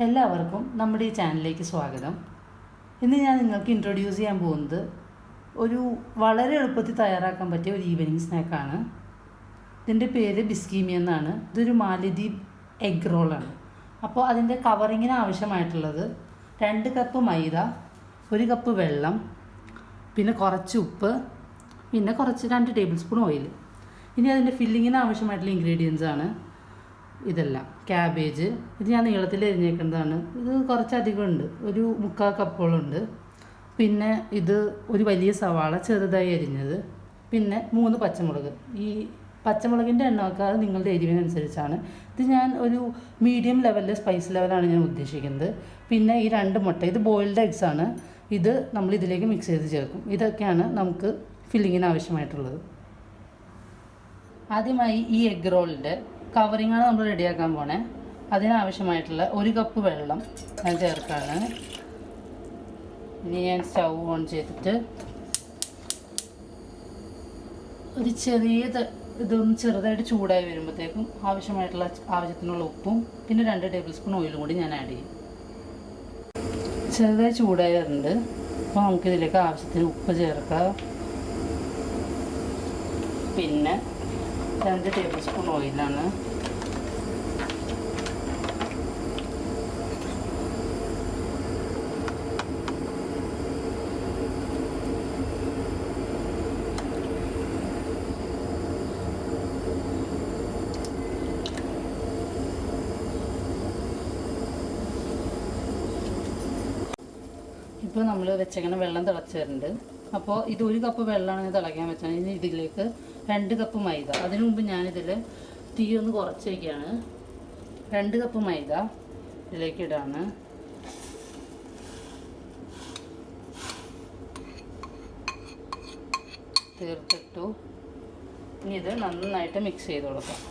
എല്ലാവർക്കും നമ്മുടെ ഈ ചാനലിലേക്ക് സ്വാഗതം. ഇന്ന് ഞാൻ നിങ്ങൾക്ക് ഇൻട്രൊഡ്യൂസ് ചെയ്യാൻ പോകുന്നത് ഒരു വളരെ എളുപ്പത്തിൽ തയ്യാറാക്കാൻ പറ്റിയ ഒരു ഈവനിങ് സ്നാക്കാണ്. ഇതിൻ്റെ പേര് ബിസ് കീമിയ എന്നാണ്. ഇതൊരു മാലദ്വീപ് എഗ് റോളാണ്. അപ്പോൾ അതിൻ്റെ കവറിങ്ങിന് ആവശ്യമായിട്ടുള്ളത് 2 കപ്പ് മൈദ, 1 കപ്പ് വെള്ളം, പിന്നെ കുറച്ച് ഉപ്പ്, പിന്നെ 2 ടേബിൾ സ്പൂൺ ഓയിൽ. ഇനി അതിൻ്റെ ഫില്ലിങ്ങിന് ആവശ്യമായിട്ടുള്ള ഇൻഗ്രീഡിയൻസ് ആണ് ഇതെല്ലാം. ക്യാബേജ്, ഇത് ഞാൻ നീളത്തിൽ അരിഞ്ഞേക്കുന്നതാണ്. ഇത് കുറച്ചധികം ഉണ്ട്, ഒരു 3/4 കപ്പോളുണ്ട്. പിന്നെ ഇത് ഒരു വലിയ സവാള ചെറുതായി അരിഞ്ഞത്, പിന്നെ 3 പച്ചമുളക്. ഈ പച്ചമുളകിൻ്റെ എണ്ണമൊക്കെ അത് നിങ്ങളുടെ എരിവിനനുസരിച്ചാണ്. ഇത് ഞാൻ ഒരു മീഡിയം ലെവലിൽ സ്പൈസ് ലെവലാണ് ഞാൻ ഉദ്ദേശിക്കുന്നത്. പിന്നെ ഈ 2 മുട്ട, ഇത് ബോയിൽഡ് എഗ്സ് ആണ്. ഇത് നമ്മൾ ഇതിലേക്ക് മിക്സ് ചെയ്ത് ചേർക്കും. ഇതൊക്കെയാണ് നമുക്ക് ഫില്ലിങ്ങിന് ആവശ്യമായിട്ടുള്ളത്. ആദ്യമായി ഈ എഗ് റോളിൻ്റെ കവറിങ്ങാണ് നമ്മൾ റെഡിയാക്കാൻ പോണേ. അതിനാവശ്യമായിട്ടുള്ള 1 കപ്പ് വെള്ളം ഞാൻ ചേർക്കാണ്. ഇനി ഞാൻ സ്റ്റൗ ഓൺ ചെയ്തിട്ട് ഒരു ഇതൊന്ന് ചെറുതായിട്ട് ചൂടായി വരുമ്പോഴത്തേക്കും ആവശ്യത്തിനുള്ള ഉപ്പും പിന്നെ 2 ടേബിൾ സ്പൂൺ ഓയിലും കൂടി ഞാൻ ആഡ് ചെയ്യും. ചെറുതായി ചൂടായി വരുന്നുണ്ട്. അപ്പോൾ നമുക്കിതിലേക്ക് ആവശ്യത്തിന് ഉപ്പ് ചേർക്കാം. പിന്നെ 2 ടേബിൾ സ്പൂൺ ഓയിലാണ്. ഇപ്പോൾ നമ്മൾ വെച്ചേക്കുന്ന വെള്ളം തിളച്ച് വരുന്നുണ്ട്. അപ്പോൾ ഇത് 1 കപ്പ് വെള്ളമാണ് തിളയ്ക്കാൻ വെച്ചാൽ. ഇനി ഇതിലേക്ക് 2 കപ്പ് മൈദ. അതിനു മുമ്പ് ഞാനിതിൽ തീ ഒന്ന് കുറച്ച് വയ്ക്കുകയാണ്. 2 കപ്പ് മൈദ ഇതിലേക്ക് ഇടാണ്. തീർത്തിട്ടു. ഇനി ഇത് നന്നായിട്ട് മിക്സ് ചെയ്ത് കൊടുക്കാം.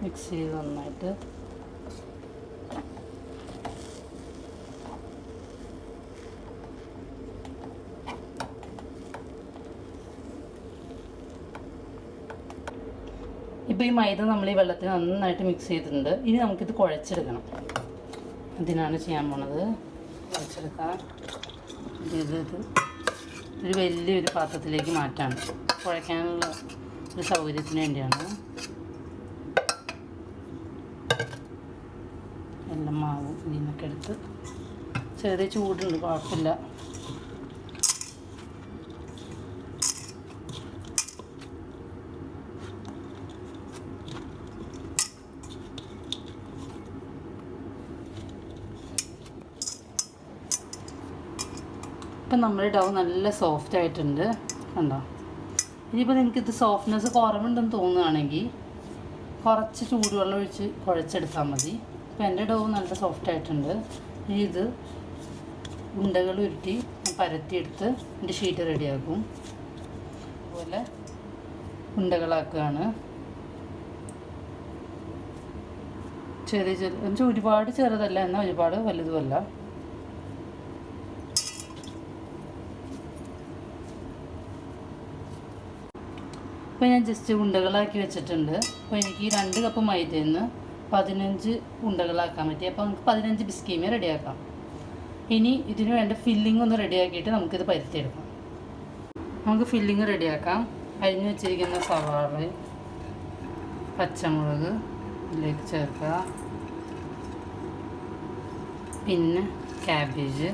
മിക്സ് ചെയ്ത് നന്നായിട്ട് ഇപ്പോൾ ഈ മൈദ നമ്മൾ ഈ വെള്ളത്തിൽ നന്നായിട്ട് മിക്സ് ചെയ്തിട്ടുണ്ട്. ഇനി നമുക്കിത് കുഴച്ചെടുക്കണം. അതിനാണ് ചെയ്യാൻ പോണത്. കുഴച്ചെടുക്കാം. ഇത് ഒരു വലിയൊരു പാത്രത്തിലേക്ക് മാറ്റാണ്. കുഴയ്ക്കാനുള്ള ഒരു സൗകര്യത്തിന് വേണ്ടിയാണ്. എല്ലാം മാവും ഇതിനൊക്കെ എടുത്ത്, ചെറിയ ചൂടുണ്ട്, കുഴപ്പമില്ല. ഇപ്പം നമ്മുടെ ഡൗ നല്ല സോഫ്റ്റ് ആയിട്ടുണ്ട്, കണ്ടോ. ഇനിയിപ്പോൾ നിങ്ങൾക്കിത് സോഫ്റ്റ്നെസ് കുറവുണ്ടെന്ന് തോന്നുകയാണെങ്കിൽ കുറച്ച് ചൂടുവെള്ളം ഒഴിച്ച് കുഴച്ചെടുത്താൽ മതി. ഇപ്പോൾ എൻ്റെ ഡോ നല്ല സോഫ്റ്റ് ആയിട്ടുണ്ട്. ഇനി ഇത് ഉണ്ടകൾ ഉരുട്ടി പരത്തിയെടുത്ത് എൻ്റെ ഷീറ്റ് റെഡിയാക്കും. അതുപോലെ ഉണ്ടകളാക്കുകയാണ്. ചെറിയ ഒരുപാട് ചെറുതല്ല, എന്നാൽ ഒരുപാട് വലുതുമല്ല. ഇപ്പോൾ ഞാൻ ജസ്റ്റ് ഉണ്ടകളാക്കി വെച്ചിട്ടുണ്ട്. അപ്പോൾ എനിക്ക് 2 കപ്പ് മൈദയിൽ നിന്ന് 15 ഉണ്ടകളാക്കാൻ പറ്റി. അപ്പോൾ നമുക്ക് 15 ബിസ് കീമിയ റെഡിയാക്കാം. ഇനി ഇതിന് വേണ്ട ഫില്ലിംഗ് ഒന്ന് റെഡിയാക്കിയിട്ട് നമുക്കിത് പരത്തിയെടുക്കാം. നമുക്ക് ഫില്ലിംഗ് റെഡിയാക്കാം. അരിഞ്ഞു വെച്ചിരിക്കുന്ന സവാള, പച്ചമുളക് ഇതിലേക്ക് ചേർക്കുക. പിന്നെ ക്യാബേജ്,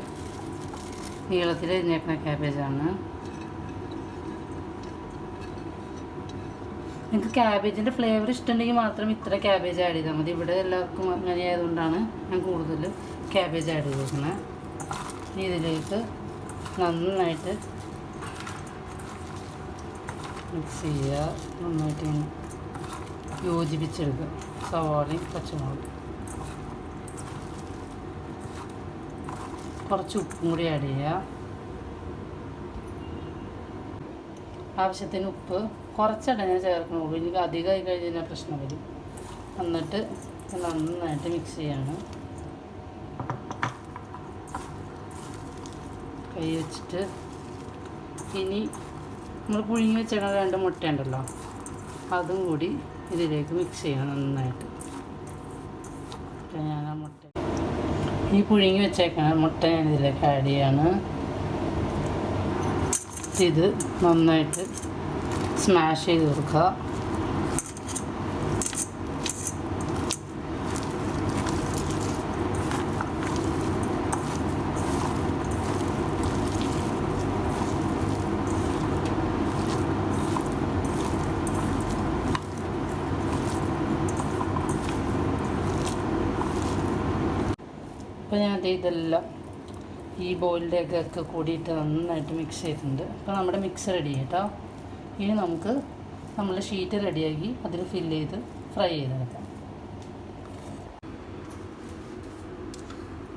നീളത്തിൽ അരിഞ്ഞേക്കുന്ന ക്യാബേജാണ്. നിങ്ങൾക്ക് ക്യാബേജിൻ്റെ ഫ്ലേവർ ഇഷ്ടമുണ്ടെങ്കിൽ മാത്രം ഇത്ര ക്യാബേജ് ആഡ് ചെയ്താൽ മതി. ഇവിടെ എല്ലാവർക്കും അങ്ങനെ ആയതുകൊണ്ടാണ് ഞാൻ കൂടുതൽ ക്യാബേജ് ആഡ് ചെയ്തിരിക്കുന്നത്. ഇനി ഇതിലേക്ക് നന്നായിട്ട് മിക്സ് ചെയ്യുക. നന്നായിട്ട് ഇങ്ങനെ യോജിപ്പിച്ചെടുക്കുക. സവാളയും പച്ചമുളകും, കുറച്ച് ഉപ്പും കൂടി ആഡ് ചെയ്യുക. ആവശ്യത്തിന് ഉപ്പ് കുറച്ചിട ഞാൻ ചേർക്കണുള്ളൂ. എനിക്ക് അധികമായി കഴിഞ്ഞാൽ പ്രശ്നം വരും. എന്നിട്ട് നന്നായിട്ട് മിക്സ് ചെയ്യാണ്. കൈ വെച്ചിട്ട് ഇനി നമ്മൾ പുഴുങ്ങി വെച്ചേക്കുന്ന 2 മുട്ട ഉണ്ടല്ലോ, അതും കൂടി ഇതിലേക്ക് മിക്സ് ചെയ്യണം നന്നായിട്ട്. ഞാൻ ആ മുട്ട ഈ പുഴുങ്ങി വെച്ചേക്കുന്ന മുട്ട ഞാൻ ഇതിലേക്ക് ആഡ് ചെയ്യാണ്. ഇത് നന്നായിട്ട് സ്മാഷ് ചെയ്ത് കൊടുക്കുക. അപ്പോൾ ഞാൻ ഇതെല്ലാം ഈ ബോയിൽഡ് എഗ്ഗൊക്കെ കൂടിയിട്ട് നന്നായിട്ട് മിക്സ് ചെയ്തിട്ടുണ്ട്. അപ്പോൾ നമ്മുടെ മിക്സ് റെഡി കേട്ടോ. ഇനി നമുക്ക് നമ്മൾ ഷീറ്റ് റെഡിയാക്കി അതിൽ ഫില്ല് ചെയ്ത് ഫ്രൈ ചെയ്തെടുക്കാം.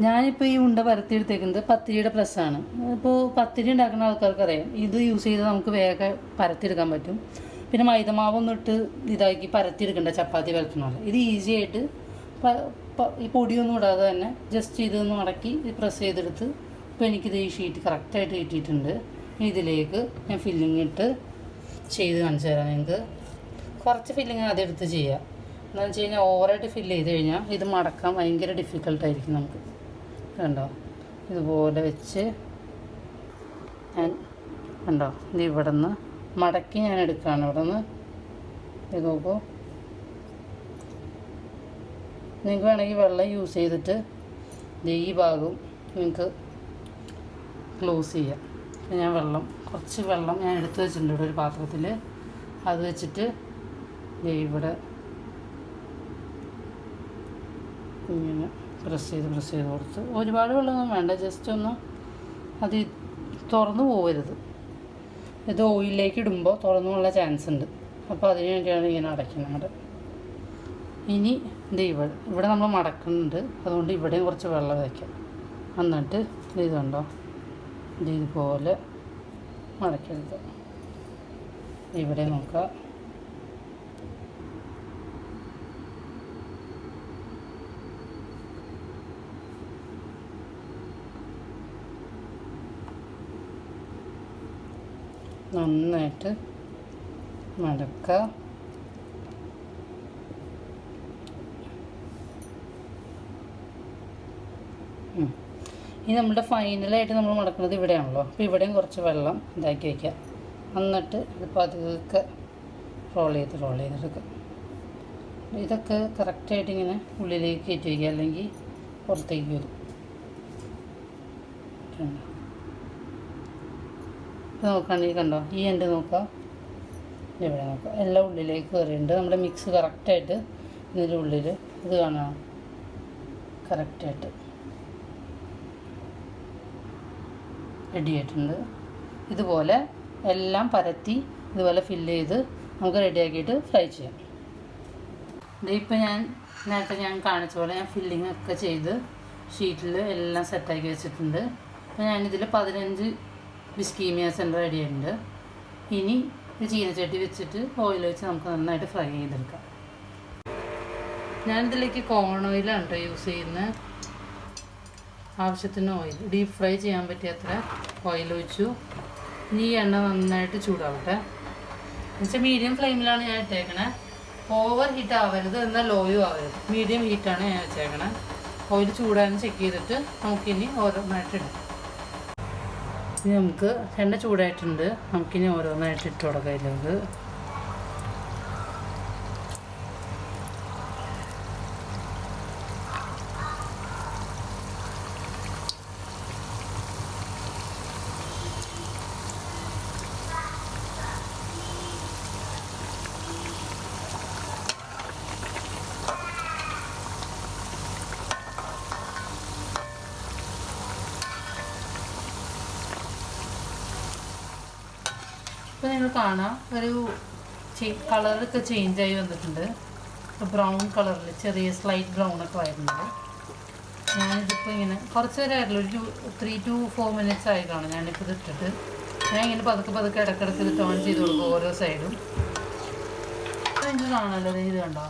ഞാനിപ്പോൾ ഈ ഉണ്ട പരത്തിയെടുത്തേക്കുന്നത് പത്തിരിയുടെ പ്രസ്സാണ്. ഇപ്പോൾ പത്തിരി ഉണ്ടാക്കുന്ന ആൾക്കാർക്കറിയാം, ഇത് യൂസ് ചെയ്ത് നമുക്ക് വേഗം പരത്തിയെടുക്കാൻ പറ്റും. പിന്നെ മൈദമാവൊന്നും ഇട്ട് ഇതാക്കി പരത്തിയെടുക്കണ്ട ചപ്പാത്തി പരത്തുന്നത്. ഇത് ഈസി ആയിട്ട് ഈ പൊടിയൊന്നും ഇടാതെ തന്നെ ജസ്റ്റ് ഇതൊന്ന് മടക്കി പ്രസ് ചെയ്തെടുത്ത് ഇപ്പോൾ എനിക്കിത് ഈ ഷീറ്റ് കറക്റ്റായിട്ട് കിട്ടിയിട്ടുണ്ട്. ഇതിലേക്ക് ഞാൻ ഫില്ലിങ് ഇട്ട് ചെയ്ത് കാണിച്ചു തരാം നിങ്ങൾക്ക്. കുറച്ച് ഫില്ലിങ് ആദ്യം എടുത്ത് ചെയ്യാം. എന്താണെന്ന് വെച്ച് കഴിഞ്ഞാൽ ഓവറായിട്ട് ഫില്ല് ചെയ്ത് കഴിഞ്ഞാൽ ഇത് മടക്കാൻ ഭയങ്കര ഡിഫിക്കൽട്ടായിരിക്കും നമുക്ക്. കണ്ടോ, ഇതുപോലെ വെച്ച് ഞാൻ കണ്ടോ ഇത് ഇവിടെ നിന്ന് മടക്കി ഞാൻ എടുക്കുകയാണ്. ഇവിടെ നിന്ന് ഇത് നോക്കൂ. നിങ്ങൾക്ക് വേണമെങ്കിൽ വെള്ളം യൂസ് ചെയ്തിട്ട് ഈ ഭാഗം നിങ്ങൾക്ക് ക്ലോസ് ചെയ്യാം. ഞാൻ കുറച്ച് വെള്ളം ഞാൻ എടുത്ത് വെച്ചിട്ടുണ്ട് ഇവിടെ ഒരു പാത്രത്തിൽ. അത് വെച്ചിട്ട് ഇവിടെ ഇങ്ങനെ പ്രസ് ചെയ്ത് കൊടുത്ത്, ഒരുപാട് വെള്ളമൊന്നും വേണ്ട, ജസ്റ്റ് ഒന്ന് അത് തുറന്നു പോകരുത്. ഇത് ഓയിലിലേക്ക് ഇടുമ്പോൾ തുറന്നു പോകാനുള്ള ചാൻസ് ഉണ്ട്. അപ്പോൾ അതിന് വേണ്ടിയാണ് ഇങ്ങനെ അടയ്ക്കുന്നത്. ഇനി ഇത് ഇവിടെ നമ്മൾ മടക്കുന്നുണ്ട്, അതുകൊണ്ട് ഇവിടെയും കുറച്ച് വെള്ളം വയ്ക്കാം. എന്നിട്ട് ഇത് കണ്ടോ, ഇതുപോലെ മടക്കിയെടുക്കുക. ഇവിടെ നോക്കുക. നന്നായിട്ട് മടക്കുക. ഇനി നമ്മുടെ ഫൈനലായിട്ട് നമ്മൾ മടക്കുന്നത് ഇവിടെയാണല്ലോ. അപ്പോൾ ഇവിടെയും കുറച്ച് വെള്ളം ഇതാക്കി വയ്ക്കുക. എന്നിട്ട് ഇതിപ്പോൾ അതൊക്കെ റോൾ ചെയ്തെടുക്കുക. ഇതൊക്കെ കറക്റ്റായിട്ട് ഇങ്ങനെ ഉള്ളിലേക്ക് കയറ്റി വയ്ക്കുക, അല്ലെങ്കിൽ പുറത്തേക്ക് വരും. ഇത് നോക്കുകയാണെങ്കിൽ കണ്ടോ, ഈ എൻഡ് നോക്കുക, ഇവിടെ നോക്കുക, എല്ലാം ഉള്ളിലേക്ക് കയറിയിട്ടുണ്ട്. നമ്മുടെ മിക്സ് കറക്റ്റായിട്ട് ഇതിൻ്റെ ഉള്ളിൽ ഇത് കാണാം, കറക്റ്റായിട്ട് റെഡി ആയിട്ടുണ്ട്. ഇതുപോലെ എല്ലാം പരത്തി ഇതുപോലെ ഫില്ല് ചെയ്ത് നമുക്ക് റെഡിയാക്കിയിട്ട് ഫ്രൈ ചെയ്യാം. ഇതിപ്പോൾ നേരത്തെ ഞാൻ കാണിച്ച പോലെ ഞാൻ ഫില്ലിംഗ് ഒക്കെ ചെയ്ത് ഷീറ്റിൽ എല്ലാം സെറ്റാക്കി വെച്ചിട്ടുണ്ട്. അപ്പോൾ ഞാനിതിൽ 15 ബിസ് കീമിയാസ് റെഡി ആയിട്ടുണ്ട്. ഇനി ഇത് ചീനച്ചട്ടി വെച്ചിട്ട് ഓയിൽ വെച്ച് നമുക്ക് നന്നായിട്ട് ഫ്രൈ ചെയ്തെടുക്കാം. ഞാനിതിലേക്ക് കോൺ ഓയിലാണ് കേട്ടോ യൂസ് ചെയ്യുന്നത്. ആവശ്യത്തിന് ഓയിൽ, ഡീപ്പ് ഫ്രൈ ചെയ്യാൻ പറ്റിയത്ര ഓയിൽ ഒഴിച്ചു. ഇനി ഈ എണ്ണ നന്നായിട്ട് ചൂടാവട്ടെ. എന്നുവെച്ചാൽ മീഡിയം ഫ്ലെയിമിലാണ് ഞാൻ ഇട്ടേക്കണേ. ഓവർ ഹീറ്റ് ആവരുത്, എന്നാൽ ലോയും ആവരുത്, മീഡിയം ഹീറ്റാണ് ഞാൻ വെച്ചേക്കണേ. ഓയിൽ ചൂടായെന്ന് ചെക്ക് ചെയ്തിട്ട് നമുക്കിനി ഓരോന്നായിട്ട് ഇടാം. ഇനി നമുക്ക് എണ്ണ ചൂടായിട്ടുണ്ട്, നമുക്കിനി ഓരോന്നായിട്ട് ഇട്ട് കൊടുക്കാം. ഇതിലേക്ക് ഇപ്പോൾ നിങ്ങൾ കാണാം, ഒരു കളറൊക്കെ ചേഞ്ചായി വന്നിട്ടുണ്ട്. ബ്രൗൺ കളറിൽ ചെറിയ സ്ലൈറ്റ് ബ്രൗണൊക്കെ വരുന്നുണ്ട്. ഞാനിതിപ്പോൾ ഇങ്ങനെ കുറച്ച് നേരമായിട്ടുള്ള ഒരു 3 to 4 minutes ആയിട്ടാണ് ഞാനിപ്പോൾ ഇത് ഇട്ടിട്ട്. ഞാൻ ഇങ്ങനെ പതുക്കെ ഇടയ്ക്കിടയ്ക്ക് ഇത് ടേൺ ചെയ്ത് കൊടുക്കും ഓരോ സൈഡും. അപ്പോൾ എനിക്ക് കാണാമല്ലോ, ഇത് കണ്ടോ,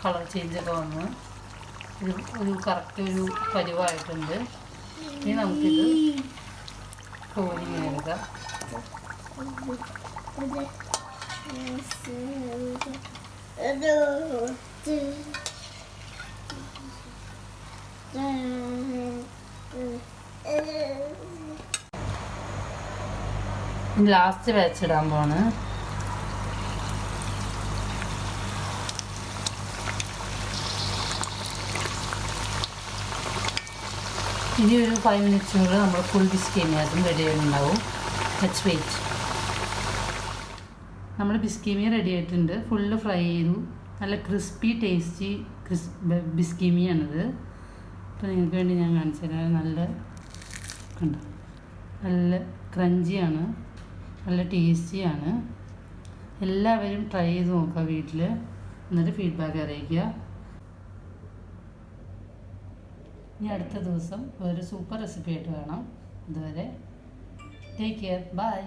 കളർ ചേഞ്ചൊക്കെ വന്ന് ഒരു കറക്റ്റ് ഒരു പരുവായിട്ടുണ്ട്. ഇനി നമുക്കിത് കോരി എടുക്കാം. ലാസ്റ്റ് വെച്ചിടാൻ പോണ്. ഇനി ഒരു 5 മിനിറ്റ്സിനുള്ളിൽ നമ്മൾ ഫുൾ ബിസ് കീമിയതും റെഡി ആയിട്ടുണ്ടാവും. Let's wait. നമ്മൾ ബിസ് കീമിയ റെഡി ആയിട്ടുണ്ട്. ഫുള്ള് ഫ്രൈ ചെയ്തു. നല്ല ക്രിസ്പി ടേസ്റ്റി ബിസ് കീമിയാണിത്. അപ്പോൾ നിങ്ങൾക്ക് വേണ്ടി ഞാൻ കാണിച്ചു തരാം. നല്ല കണ്ടോ, നല്ല ക്രഞ്ചിയാണ്, നല്ല ടേസ്റ്റിയാണ്. എല്ലാവരും ട്രൈ ചെയ്ത് നോക്കുക വീട്ടിൽ, എന്നിട്ട് ഫീഡ്ബാക്ക് അറിയിക്കുക. ഇനി അടുത്ത ദിവസം ഒരു സൂപ്പർ റെസിപ്പി ആയിട്ട് വേണം. അതുവരെ ടേക്ക് കെയർ, ബൈ.